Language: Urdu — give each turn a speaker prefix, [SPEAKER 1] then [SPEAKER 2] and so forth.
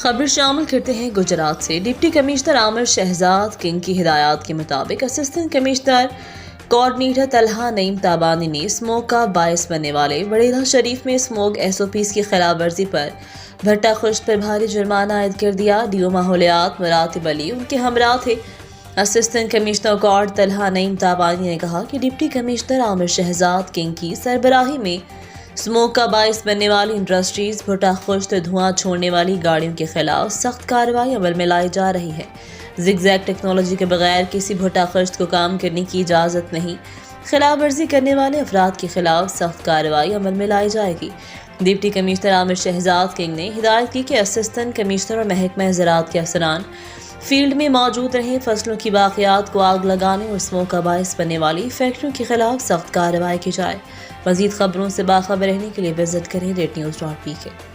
[SPEAKER 1] خبر شامل کرتے ہیں گجرات سے۔ ڈپٹی کمشنر عامر شہزاد کنگ کی ہدایات کے مطابق اسسٹنٹ کمشنر کوآرڈینیٹر طلحہ نعیم تابانی نے اسموگ کا باعث بننے والے وڑیلا شریف میں اسموگ SOPs کی خلاف ورزی پر بھٹا خشت پر بھاری جرمانہ عائد کر دیا۔ ڈیو ماحولیات مراتب علی ان کے ہمراہ تھے۔ اسسٹنٹ کمشنر کوآرڈ طلحہ نعیم تابانی نے کہا کہ ڈپٹی کمشنر عامر شہزاد کنگ کی سربراہی میں اسموگ کا باعث بننے والی انڈسٹریز، بھٹا خشت دھواں چھوڑنے والی گاڑیوں کے خلاف سخت کارروائی عمل میں لائی جا رہی ہے۔ زگ زیگ ٹیکنالوجی کے بغیر کسی بھٹا خشت کو کام کرنے کی اجازت نہیں۔ خلاف ورزی کرنے والے افراد کے خلاف سخت کارروائی عمل میں لائی جائے گی۔ ڈپٹی کمشنر عامر شہزاد کنگ نے ہدایت کی کہ اسسٹنٹ کمشنر اور محکمہ زراعت کے افسران فیلڈ میں موجود رہیں، فصلوں کی باقیات کو آگ لگانے اور اسموگ کا باعث بننے والی فیکٹریوں کے خلاف سخت کارروائی کی جائے۔ مزید خبروں سے باخبر رہنے کے لیے وزٹ کریں rednews.pk۔